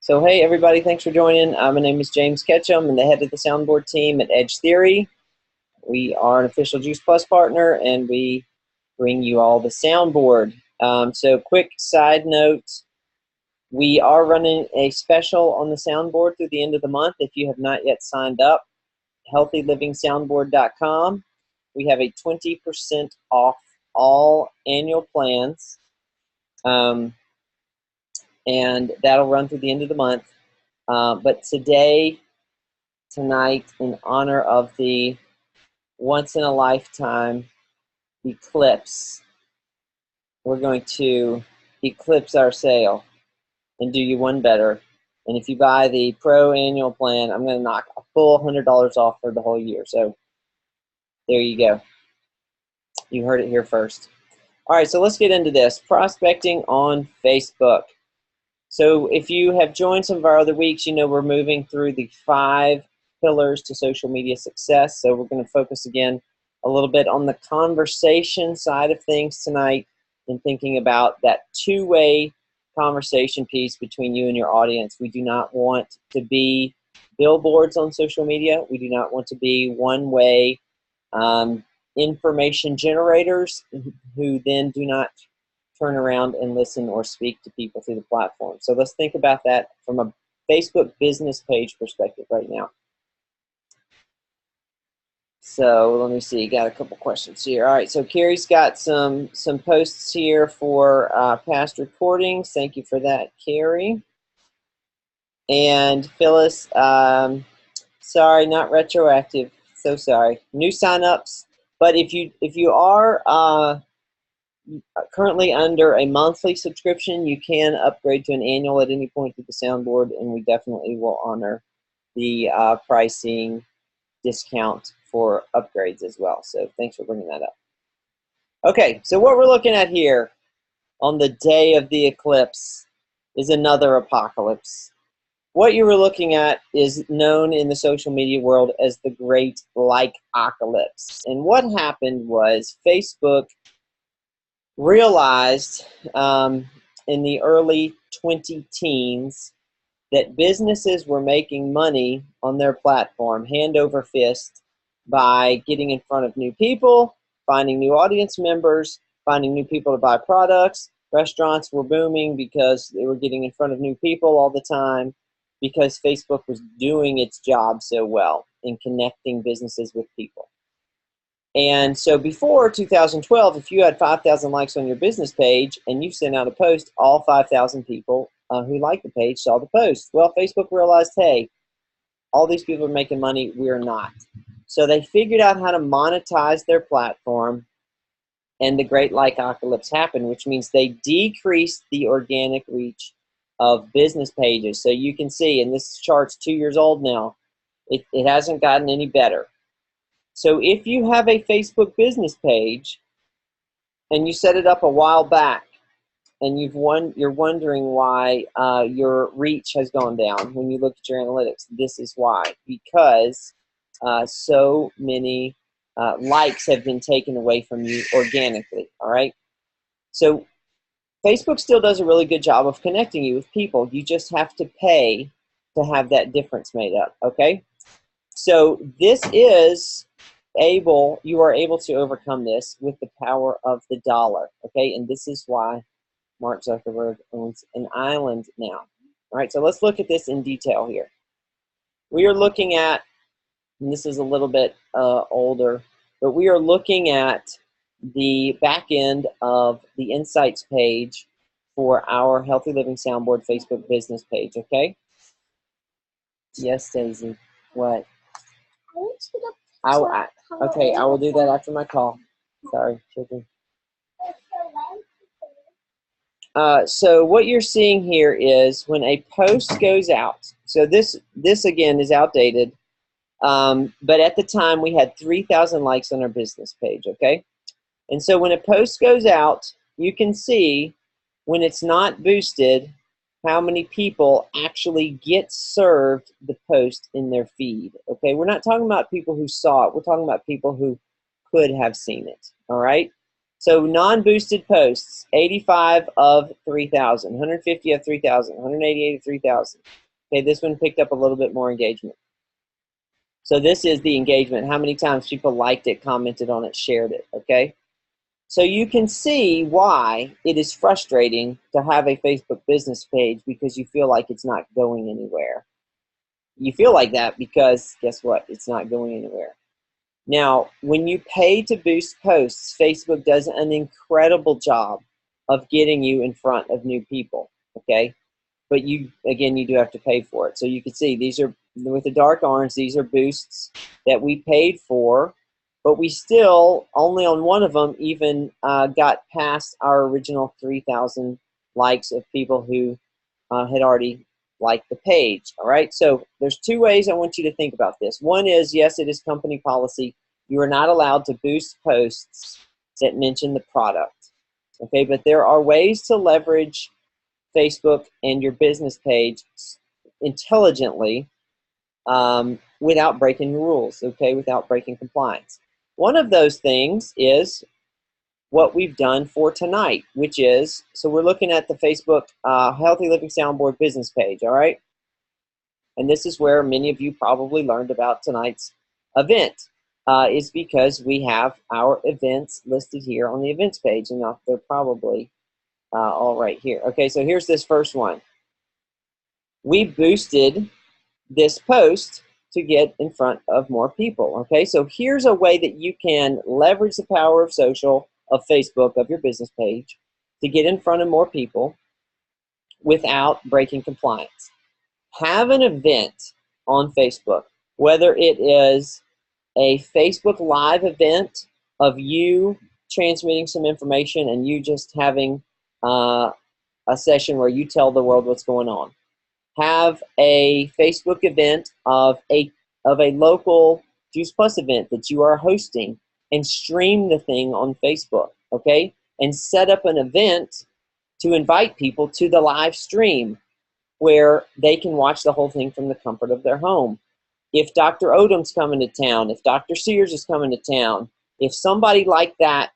So hey everybody, thanks for joining. My name is James Ketchum. I'm the head of the soundboard team at Edge Theory. We are an official Juice Plus partner and we bring you all the soundboard. So quick side note, we are running a special on the soundboard through the end of the month. If you have not yet signed up, healthylivingsoundboard.com. We have a 20% off all annual plans. And that'll run through the end of the month. But tonight, in honor of the once-in-a-lifetime eclipse, we're going to eclipse our sale and do you one better. And if you buy the Pro annual plan, I'm going to knock a full $100 off for the whole year. So there you go. You heard it here first. All right, so let's get into this. Prospecting on Facebook. So if you have joined some of our other weeks, you know we're moving through the 5 pillars to social media success. So we're going to focus again a little bit on the conversation side of things tonight and thinking about that two-way conversation piece between you and your audience. We do not want to be billboards on social media. We do not want to be one-way information generators who then do not turn around and listen or speak to people through the platform. So let's think about that from a Facebook business page perspective right now. So let me see, got a couple questions here. All right, so Carrie's got some posts here for past recordings. Thank you for that, Carrie. And Phyllis, sorry, not retroactive. So sorry. New signups, but if you are currently under a monthly subscription, you can upgrade to an annual at any point through the soundboard, and we definitely will honor the pricing discount for upgrades as well. So thanks for bringing that up. Okay, so what we're looking at here on the day of the eclipse is another apocalypse. What you were looking at is known in the social media world as the Great Like-ocalypse. And what happened was Facebook realized in the early 2010s that businesses were making money on their platform hand over fist by getting in front of new people, finding new audience members, finding new people to buy products. Restaurants were booming because they were getting in front of new people all the time because Facebook was doing its job so well in connecting businesses with people. And so before 2012, if you had 5,000 likes on your business page and you sent out a post, all 5,000 people who liked the page saw the post. Well, Facebook realized, hey, all these people are making money, we're not. So they figured out how to monetize their platform, and the Great Like-ocalypse happened, which means they decreased the organic reach of business pages. So you can see, and this chart's 2 years old now, it hasn't gotten any better. So if you have a Facebook business page and you set it up a while back and you're wondering why your reach has gone down when you look at your analytics, this is why. Because so many likes have been taken away from you organically, all right? So Facebook still does a really good job of connecting you with people. You just have to pay to have that difference made up, okay? So this is you are able to overcome this with the power of the dollar, okay? And this is why Mark Zuckerberg owns an island now. All right, so let's look at this in detail here. We are looking at, and this is a little bit older, but we are looking at the back end of the Insights page for our Healthy Living Soundboard Facebook business page, okay? Yes, Daisy. What? Okay, I will do that after my call. Sorry, children. So what you're seeing here is when a post goes out. So this again is outdated, but at the time we had 3,000 likes on our business page. Okay, and so when a post goes out, you can see when it's not boosted how many people actually get served the post in their feed. Okay, we're not talking about people who saw it. We're talking about people who could have seen it. All right. So non-boosted posts, 85 of 3,000, 150 of 3,000, 188 of 3,000. Okay, this one picked up a little bit more engagement. So this is the engagement, how many times people liked it, commented on it, shared it, okay? So you can see why it is frustrating to have a Facebook business page because you feel like it's not going anywhere. You feel like that because guess what? It's not going anywhere. Now, when you pay to boost posts, Facebook does an incredible job of getting you in front of new people, okay? But you, again, you do have to pay for it. So you can see these are, with the dark orange, these are boosts that we paid for, but we still, only on one of them, even got past our original 3,000 likes of people who had already liked the page, all right? So there's two ways I want you to think about this. One is, yes, it is company policy. You are not allowed to boost posts that mention the product, okay? But there are ways to leverage Facebook and your business page intelligently without breaking the rules, okay, without breaking compliance. One of those things is what we've done for tonight, which is, so we're looking at the Facebook Healthy Living Soundboard business page, all right? And this is where many of you probably learned about tonight's event, is because we have our events listed here on the events page, and they're probably all right here. Okay, so here's this first one. We boosted this post to get in front of more people. Okay, so here's a way that you can leverage the power of social, of Facebook, of your business page to get in front of more people without breaking compliance. Have an event on Facebook, whether it is a Facebook Live event of you transmitting some information and you just having a session where you tell the world what's going on. Have a Facebook event of a local Juice Plus event that you are hosting and stream the thing on Facebook, okay? And set up an event to invite people to the live stream where they can watch the whole thing from the comfort of their home. If Dr. Odom's coming to town, if Dr. Sears is coming to town, if somebody like that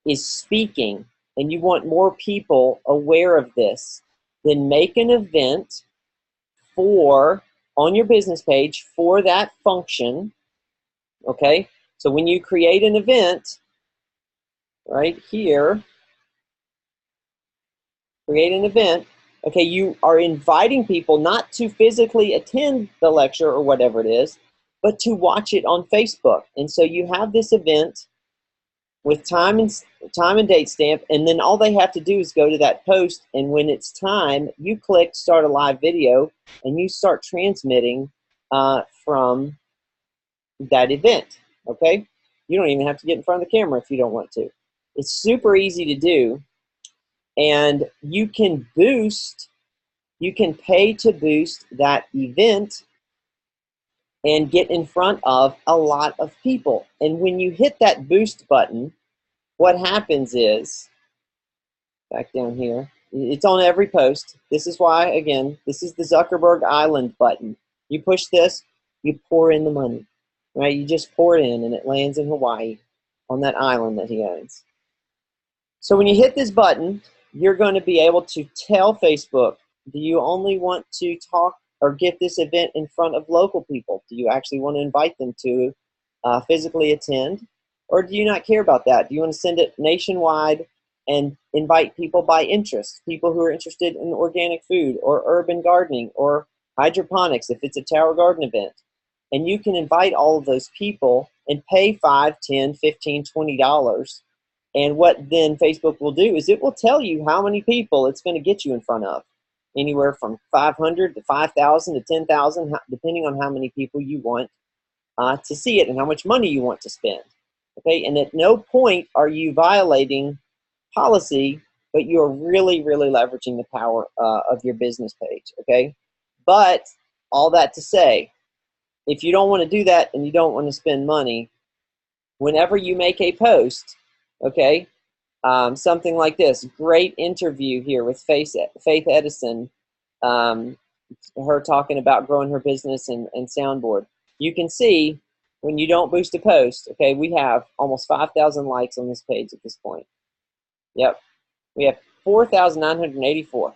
is speaking and you want more people aware of this, then make an event on your business page for that function, okay? So when you create an event, right here, create an event, okay, you are inviting people not to physically attend the lecture or whatever it is, but to watch it on Facebook. And so you have this event with time and date stamp, and then all they have to do is go to that post, and when it's time, you click start a live video, and you start transmitting from that event, okay? You don't even have to get in front of the camera if you don't want to. It's super easy to do, and you can pay to boost that event and get in front of a lot of people. And when you hit that boost button, what happens is, back down here, it's on every post. This is why, again, this is the Zuckerberg Island button. You push this, you pour in the money, right? You just pour it in, and it lands in Hawaii on that island that he owns. So when you hit this button, you're going to be able to tell Facebook, do you only want to talk or get this event in front of local people? Do you actually want to invite them to physically attend? Or do you not care about that? Do you want to send it nationwide and invite people by interest, people who are interested in organic food or urban gardening or hydroponics if it's a Tower Garden event? And you can invite all of those people and pay $5, $10, $15, $20. And what then Facebook will do is it will tell you how many people it's going to get you in front of. Anywhere from 500 to 5,000 to 10,000, depending on how many people you want to see it and how much money you want to spend. Okay, and at no point are you violating policy, but you're really, really leveraging the power of your business page. Okay, but all that to say, if you don't want to do that and you don't want to spend money, whenever you make a post, okay, something like this, great interview here with Faith Edison, her talking about growing her business and soundboard. You can see when you don't boost a post, okay, we have almost 5,000 likes on this page at this point. Yep, we have 4,984.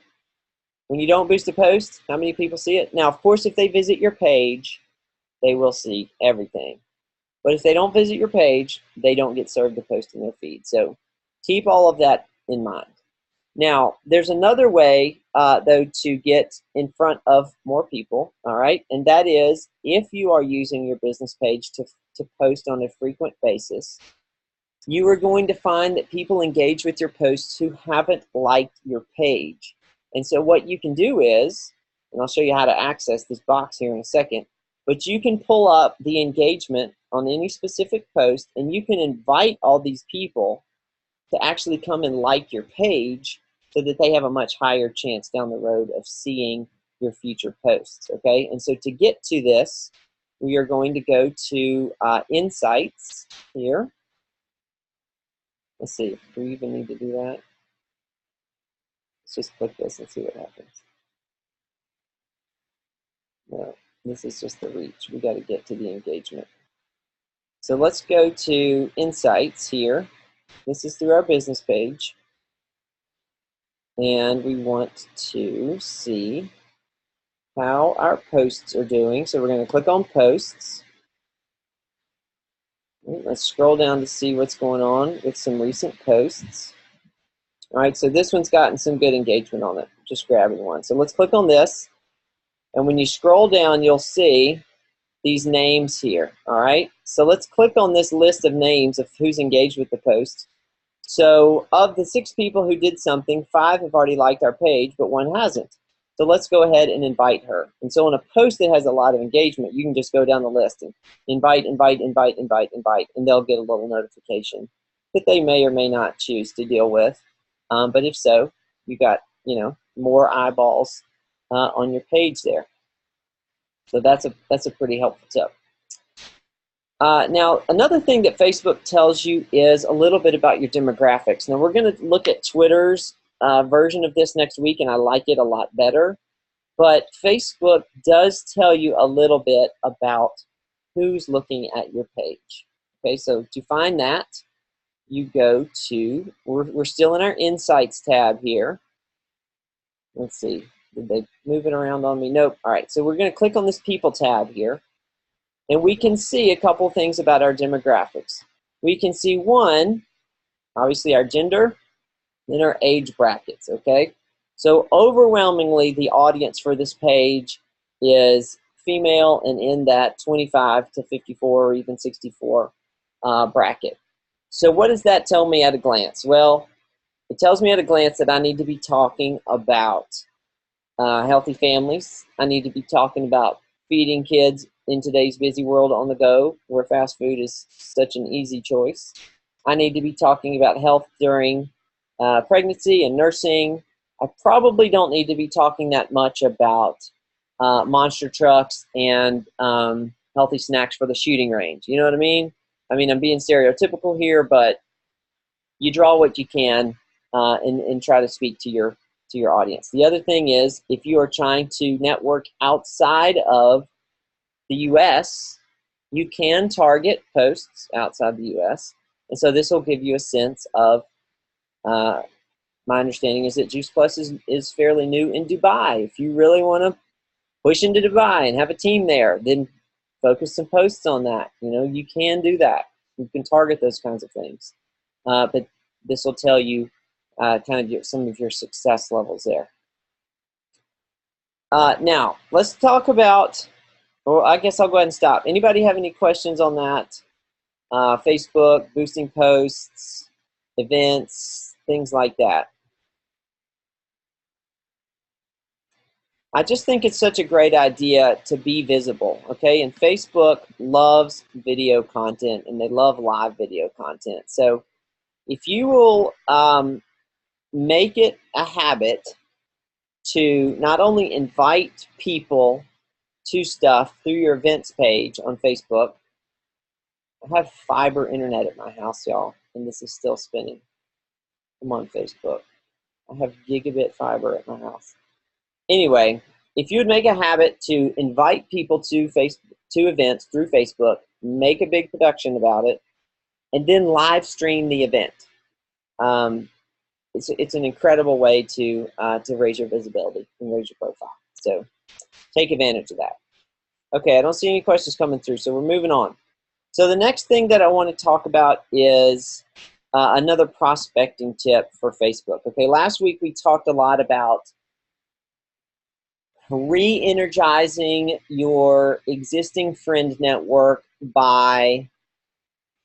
When you don't boost a post, how many people see it? Now, of course, if they visit your page, they will see everything. But if they don't visit your page, they don't get served the post in their feed. So keep all of that in mind. Now, there's another way, though, to get in front of more people, all right? And that is if you are using your business page to post on a frequent basis, you are going to find that people engage with your posts who haven't liked your page. And so what you can do is, and I'll show you how to access this box here in a second, but you can pull up the engagement on any specific post, and you can invite all these people to actually come and like your page so that they have a much higher chance down the road of seeing your future posts, okay? And so to get to this, we are going to go to Insights here. Let's see, do we even need to do that? Let's just click this and see what happens. No, this is just the reach. We got to get to the engagement. So let's go to Insights here. This is through our business page. And we want to see how our posts are doing. So we're going to click on Posts. Let's scroll down to see what's going on with some recent posts. All right, so this one's gotten some good engagement on it. Just grabbing one. So let's click on this. And when you scroll down, you'll see these names here. All right, so let's click on this list of names of who's engaged with the post. So of the 6 people who did something, 5 have already liked our page, but 1 hasn't. So let's go ahead and invite her. And so on a post that has a lot of engagement, you can just go down the list and invite, and they'll get a little notification that they may or may not choose to deal with. But if so, you got, more eyeballs on your page there. So that's a pretty helpful tip. Now, another thing that Facebook tells you is a little bit about your demographics. Now, we're going to look at Twitter's version of this next week, and I like it a lot better. But Facebook does tell you a little bit about who's looking at your page. Okay, so to find that, you go to, we're still in our Insights tab here. Let's see, did they move it around on me? Nope. All right, so we're going to click on this People tab here. And we can see a couple things about our demographics. We can see one, obviously our gender, and our age brackets, okay? So overwhelmingly, the audience for this page is female and in that 25 to 54 or even 64 bracket. So what does that tell me at a glance? Well, it tells me at a glance that I need to be talking about healthy families. I need to be talking about feeding kids in today's busy world on the go, where fast food is such an easy choice. I need to be talking about health during pregnancy and nursing. I probably don't need to be talking that much about monster trucks and healthy snacks for the shooting range. You know what I mean? I mean, I'm being stereotypical here, but you draw what you can and try to speak to your audience. The other thing is, if you are trying to network outside of the U.S., you can target posts outside the U.S., and so this will give you a sense of, my understanding is that Juice Plus is fairly new in Dubai. If you really want to push into Dubai and have a team there, then focus some posts on that. You can do that. You can target those kinds of things. But this will tell you kind of some of your success levels there. Now, let's talk about, well, I guess I'll go ahead and stop. Anybody have any questions on that? Facebook, boosting posts, events, things like that. I just think it's such a great idea to be visible, okay? And Facebook loves video content, and they love live video content. So if you will make it a habit to not only invite people to stuff through your events page on Facebook. I have fiber internet at my house, y'all, and this is still spinning. I'm on Facebook. I have gigabit fiber at my house. Anyway, if you would make a habit to invite people to events through Facebook, make a big production about it, and then live stream the event. it's an incredible way to raise your visibility and raise your profile. So take advantage of that. Okay, I don't see any questions coming through, so we're moving on. So the next thing that I want to talk about is another prospecting tip for Facebook. Okay, last week we talked a lot about re-energizing your existing friend network by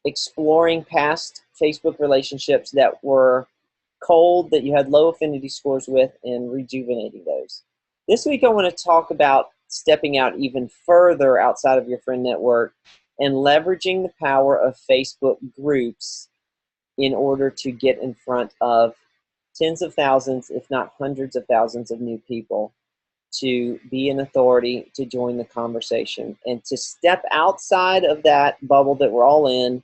exploring past Facebook relationships that were cold, that you had low affinity scores with, and rejuvenating those. This week I want to talk about stepping out even further outside of your friend network and leveraging the power of Facebook groups in order to get in front of tens of thousands, if not hundreds of thousands of new people, to be an authority, to join the conversation, and to step outside of that bubble that we're all in,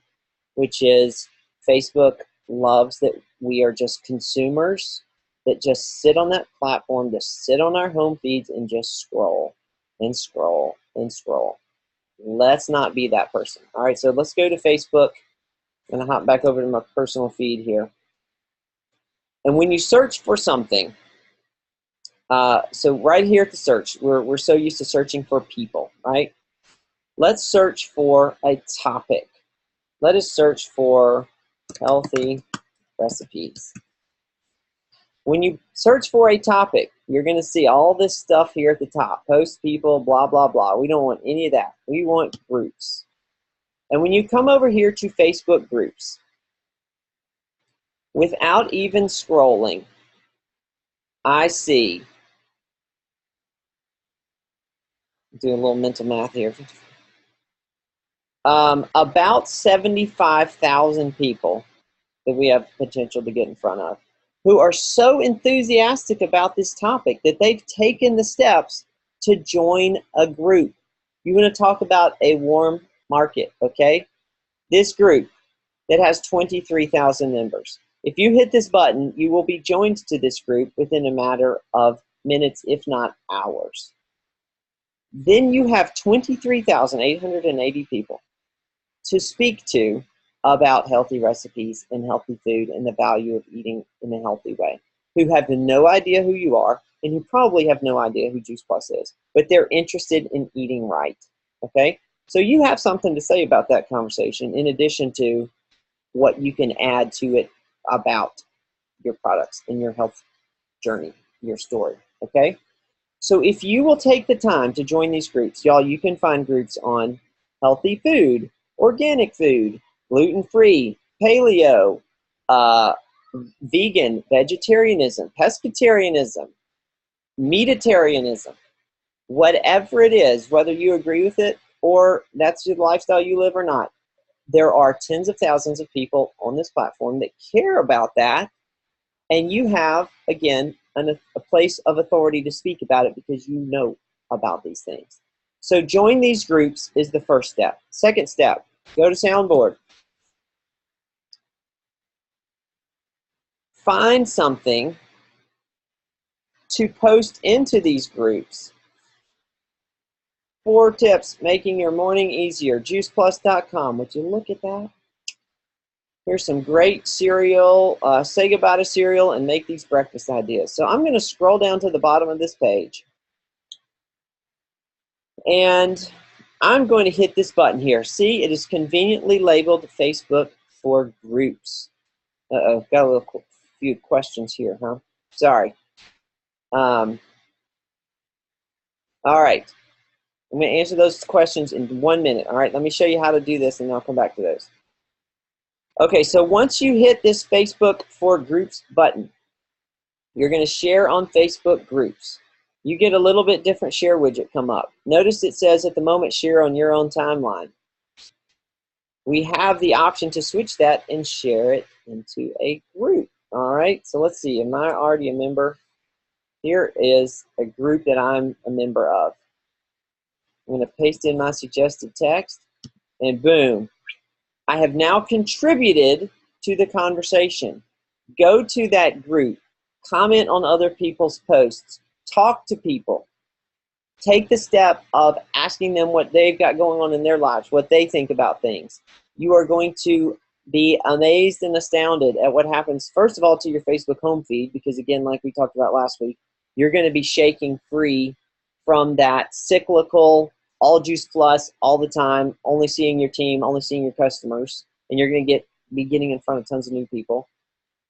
which is Facebook loves that we are just consumers that just sit on that platform, just sit on our home feeds and just scroll and scroll and scroll. Let's not be that person. All right, so let's go to Facebook. I'm going to hop back over to my personal feed here. And when you search for something, so right here at the search, we're so used to searching for people, right? Let's search for a topic. Let us search for healthy recipes. When you search for a topic, you're going to see all this stuff here at the top. Post people, blah, blah, blah. We don't want any of that. We want groups. And when you come over here to Facebook groups, without even scrolling, I see, do a little mental math here, about 75,000 people that we have potential to get in front of, who are so enthusiastic about this topic that they've taken the steps to join a group. You want to talk about a warm market, okay? This group that has 23,000 members. If you hit this button, you will be joined to this group within a matter of minutes, if not hours. Then you have 23,880 people to speak to about healthy recipes and healthy food and the value of eating in a healthy way, who have no idea who you are and who probably have no idea who Juice Plus is, but they're interested in eating right, okay? So you have something to say about that conversation in addition to what you can add to it about your products and your health journey, your story, okay? So if you will take the time to join these groups, y'all, you can find groups on healthy food, organic food, gluten-free, paleo, vegan, vegetarianism, pescatarianism, meatitarianism, whatever it is, whether you agree with it or that's the lifestyle you live or not, there are tens of thousands of people on this platform that care about that, and you have, again, a place of authority to speak about it because you know about these things. So join these groups is the first step. Second step, go to Soundboard. Find something to post into these groups. 4 tips making your morning easier. JuicePlus.com. Would you look at that? Here's some great cereal. Say goodbye to cereal and make these breakfast ideas. So I'm going to scroll down to the bottom of this page. And I'm going to hit this button here. See, it is conveniently labeled Facebook for groups. Uh-oh, got a few questions here, huh? Sorry. All right. I'm going to answer those questions in 1 minute. All right, let me show you how to do this, and then I'll come back to those. Okay, so once you hit this Facebook for Groups button, you're going to share on Facebook groups. You get a little bit different share widget come up. Notice it says at the moment, share on your own timeline. We have the option to switch that and share it into a group. All right, so let's see. Am I already a member? Here is a group that I'm a member of. I'm going to paste in my suggested text, and boom. I have now contributed to the conversation. Go to that group. Comment on other people's posts. Talk to people. Take the step of asking them what they've got going on in their lives, what they think about things. You are going to be amazed and astounded at what happens, first of all, to your Facebook home feed, because again, like we talked about last week, you're going to be shaking free from that cyclical, all juice plus, all the time, only seeing your team, only seeing your customers, and you're going to be getting in front of tons of new people.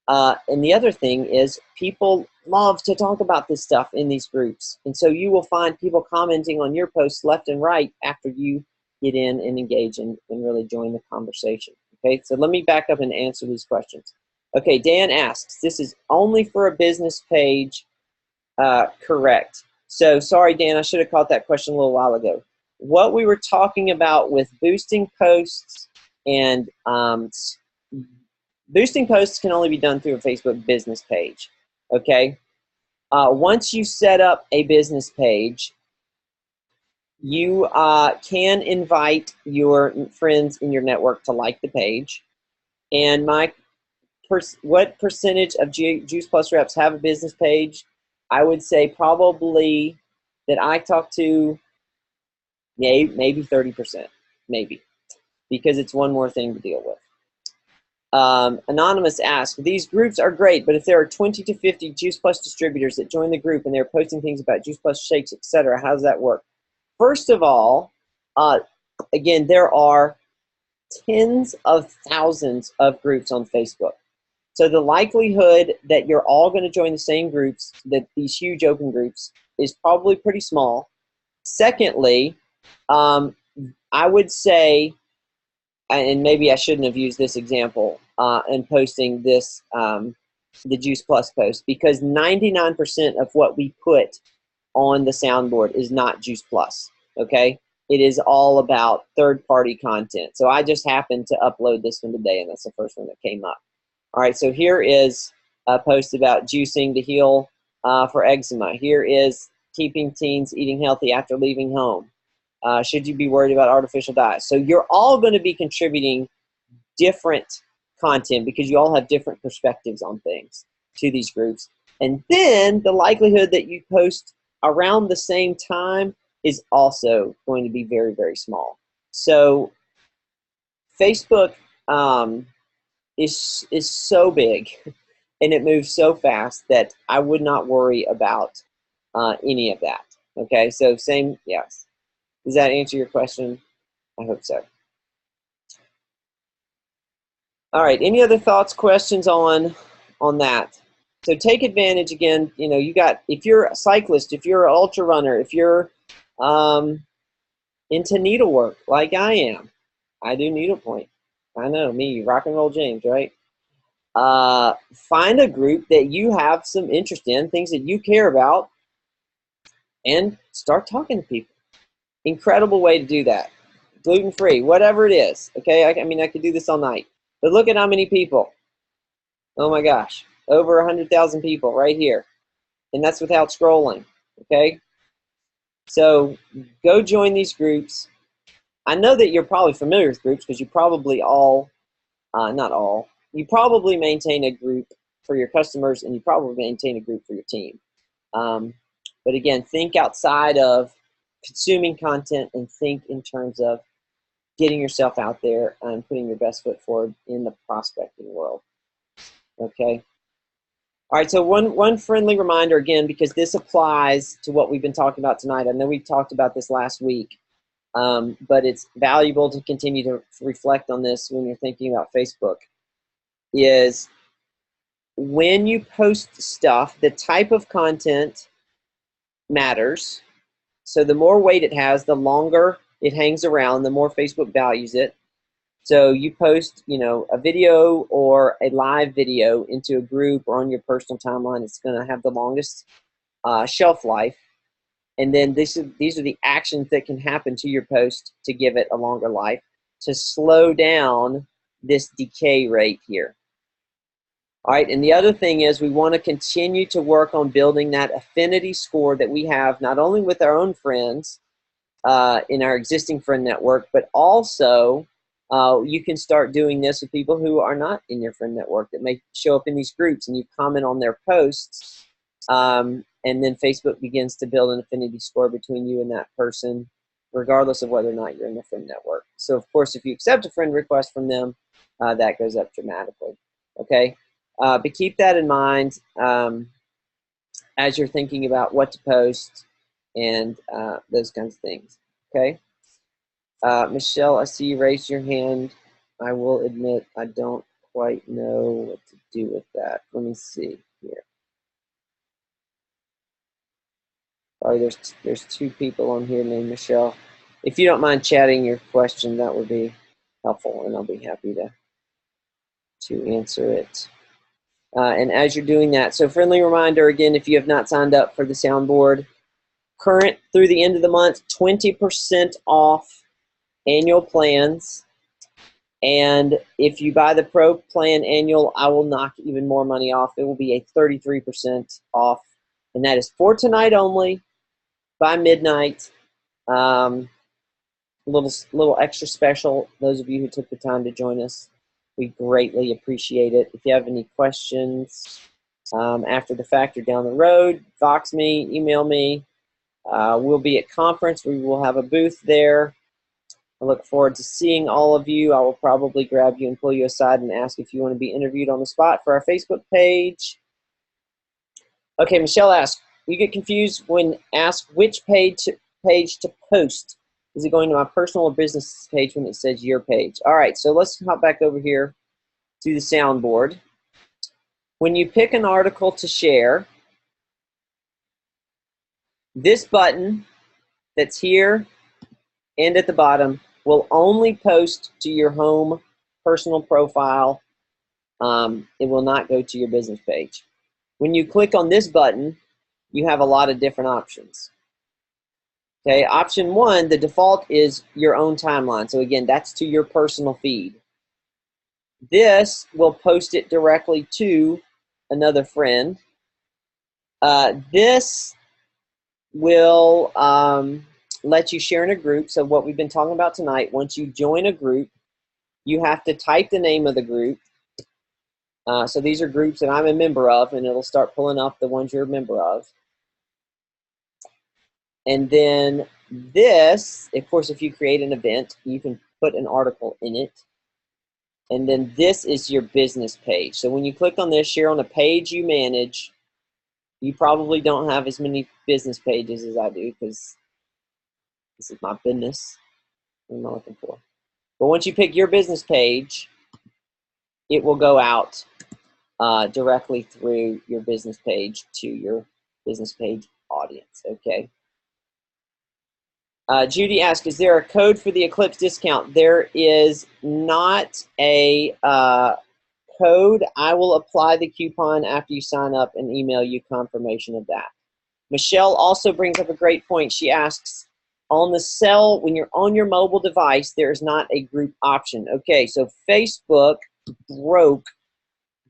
And the other thing is people love to talk about this stuff in these groups. And so you will find people commenting on your posts left and right after you get in and engage and really join the conversation. Okay, so let me back up and answer these questions. Okay, Dan asks, this is only for a business page, correct? So sorry, Dan, I should have caught that question a little while ago. What we were talking about with boosting posts and boosting posts can only be done through a Facebook business page, okay? Once you set up a business page, you can invite your friends in your network to like the page. And what percentage of Juice Plus reps have a business page? I would say probably that I talk to maybe 30%, maybe, because it's one more thing to deal with. Anonymous asks, these groups are great, but if there are 20 to 50 Juice Plus distributors that join the group and they're posting things about Juice Plus shakes, etc., how does that work? First of all, again, there are tens of thousands of groups on Facebook. So the likelihood that you're all going to join the same groups, these huge open groups, is probably pretty small. Secondly, I would say, and maybe I shouldn't have used this example in posting this, the Juice Plus post, because 99% of what we put on the soundboard is not Juice Plus, okay? It is all about third-party content. So I just happened to upload this one today, and that's the first one that came up. All right, so here is a post about juicing to heal for eczema. Here is keeping teens eating healthy after leaving home. Should you be worried about artificial diets? So you're all going to be contributing different content because you all have different perspectives on things to these groups. And then the likelihood that you post around the same time is also going to be very, very small. So Facebook is so big and it moves so fast that I would not worry about any of that. Okay, so same, yes. Does that answer your question? I hope so. All right, any other thoughts, questions on that? So take advantage again, you know, if you're a cyclist, if you're an ultra runner, if you're into needlework like I am, I do needlepoint. I know, me, rock and roll James, right? Find a group that you have some interest in, things that you care about, and start talking to people. Incredible way to do that. Gluten-free, whatever it is, okay? I mean, I could do this all night. But look at how many people. Oh my gosh, over 100,000 people right here. And that's without scrolling, okay? So go join these groups. I know that you're probably familiar with groups because you probably all, not all, you probably maintain a group for your customers and you probably maintain a group for your team. But again, think outside of consuming content and think in terms of getting yourself out there and putting your best foot forward in the prospecting world. Okay. All right, so one friendly reminder again, because this applies to what we've been talking about tonight. I know we talked about this last week, but it's valuable to continue to reflect on this when you're thinking about Facebook, is when you post stuff, the type of content matters. So the more weight it has, the longer it hangs around, the more Facebook values it. So you post, you know, a video or a live video into a group or on your personal timeline, it's going to have the longest shelf life. And then these are the actions that can happen to your post to give it a longer life, to slow down this decay rate here. All right, and the other thing is we want to continue to work on building that affinity score that we have, not only with our own friends in our existing friend network, but also you can start doing this with people who are not in your friend network that may show up in these groups, and you comment on their posts, and then Facebook begins to build an affinity score between you and that person, regardless of whether or not you're in the friend network. So of course, if you accept a friend request from them, that goes up dramatically. Okay, but keep that in mind as you're thinking about what to post and those kinds of things. Okay, Michelle, I see you raised your hand. I will admit I don't quite know what to do with that. Let me see here. Sorry, there's two people on here named Michelle. If you don't mind chatting your question, that would be helpful, and I'll be happy to answer it. And as you're doing that, so friendly reminder again, if you have not signed up for the soundboard, current through the end of the month, 20% off annual plans. And if you buy the Pro Plan Annual, I will knock even more money off. It will be a 33% off. And that is for tonight only, by midnight. Little extra special, those of you who took the time to join us. We greatly appreciate it. If you have any questions after the fact or down the road, Vox me, email me. We'll be at conference. We will have a booth there. I look forward to seeing all of you. I will probably grab you and pull you aside and ask if you want to be interviewed on the spot for our Facebook page. Okay, Michelle asked, you get confused when asked which page to post. Is it going to my personal or business page when it says your page? All right, so let's hop back over here to the soundboard. When you pick an article to share, this button that's here and at the bottom will only post to your home personal profile. It will not go to your business page. When you click on this button, you have a lot of different options. Okay, option one, the default is your own timeline. So again, that's to your personal feed. This will post it directly to another friend. This will let you share in a group. So what we've been talking about tonight, once you join a group, you have to type the name of the group. So these are groups that I'm a member of, and it'll start pulling up the ones you're a member of. And then this, of course, if you create an event, you can put an article in it. And then this is your business page. So when you click on this, share on a page you manage. You probably don't have as many business pages as I do because this is my business. What am I looking for? But once you pick your business page, it will go out directly through your business page to your business page audience, okay? Judy asked, is there a code for the Eclipse discount? There is not a code. I will apply the coupon after you sign up and email you confirmation of that. Michelle also brings up a great point. She asks, on the cell, when you're on your mobile device, there is not a group option. Okay, so Facebook broke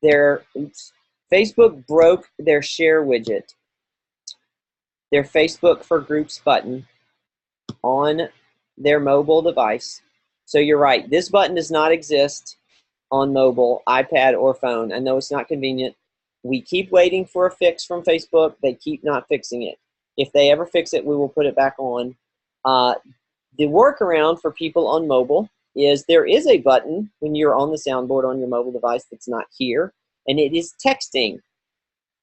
their share widget, their Facebook for Groups button on their mobile device. So you're right, this button does not exist on mobile, iPad, or phone. I know it's not convenient. We keep waiting for a fix from Facebook. They keep not fixing it. If they ever fix it, we will put it back on. The workaround for people on mobile is there is a button when you're on the soundboard on your mobile device that's not here, and it is texting.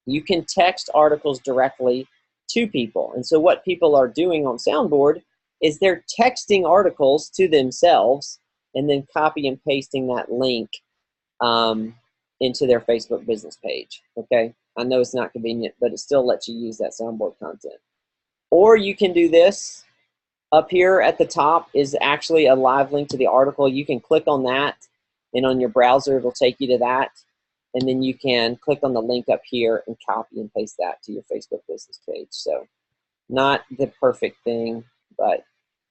You can text articles directly to people. And so what people are doing on soundboard is they're texting articles to themselves and then copy and pasting that link into their Facebook business page, okay? I know it's not convenient, but it still lets you use that soundboard content. Or you can do this. Up here at the top is actually a live link to the article. You can click on that, and on your browser, it'll take you to that. And then you can click on the link up here and copy and paste that to your Facebook business page. So not the perfect thing, but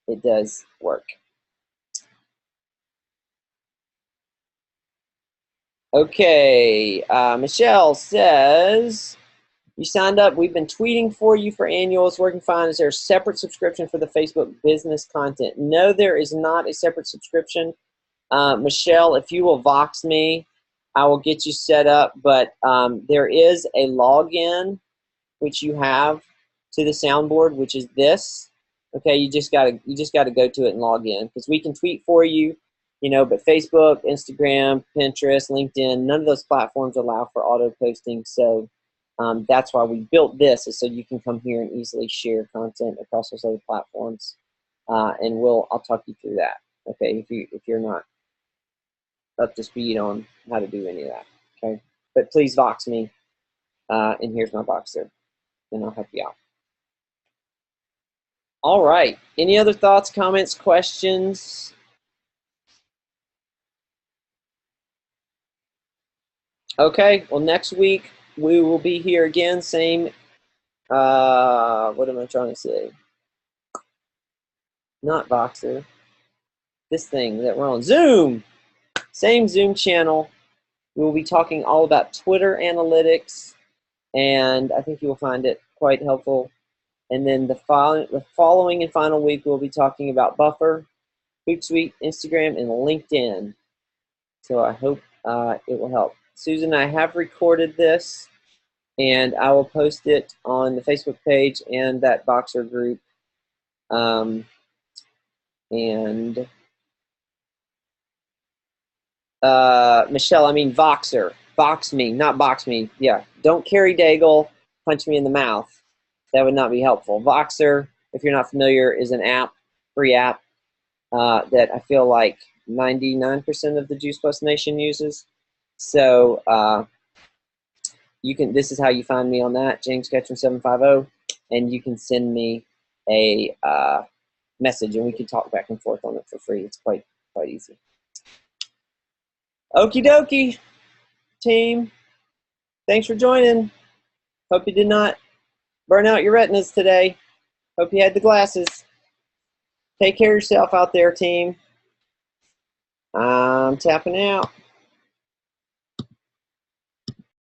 it does work. Okay, Michelle says, you signed up. We've been tweeting for you for annual. It's working fine. Is there a separate subscription for the Facebook business content? No, there is not a separate subscription. Michelle, if you will Vox me, I will get you set up. But there is a login which you have to the soundboard, which is this. Okay, you just gotta go to it and log in because we can tweet for you. But Facebook, Instagram, Pinterest, LinkedIn, none of those platforms allow for auto posting. So that's why we built this, is so you can come here and easily share content across those other platforms. And I'll talk you through that. Okay, if you're not up to speed on how to do any of that. Okay, but please Vox me, and here's my Voxer, and I'll help you out. All right. Any other thoughts, comments, questions? Okay. Well, next week we will be here again. Same. What am I trying to say? Not Voxer. This thing that we're on Zoom. Same Zoom channel. We will be talking all about Twitter analytics, and I think you will find it quite helpful. And then the following and final week, we'll be talking about Buffer, Hootsuite, Instagram, and LinkedIn. So I hope it will help. Susan, I have recorded this, and I will post it on the Facebook page and that Voxer group. Michelle, I mean Voxer. Vox me, not box me. Yeah, don't carry Daigle, punch me in the mouth. That would not be helpful. Voxer, if you're not familiar, is an app, free app, that I feel like 99% of the Juice Plus Nation uses. So this is how you find me on that, James Ketchum 750, and you can send me a message, and we can talk back and forth on it for free. It's quite easy. Okie dokie, team. Thanks for joining. Hope you did not burn out your retinas today. Hope you had the glasses. Take care of yourself out there, team. I'm tapping out.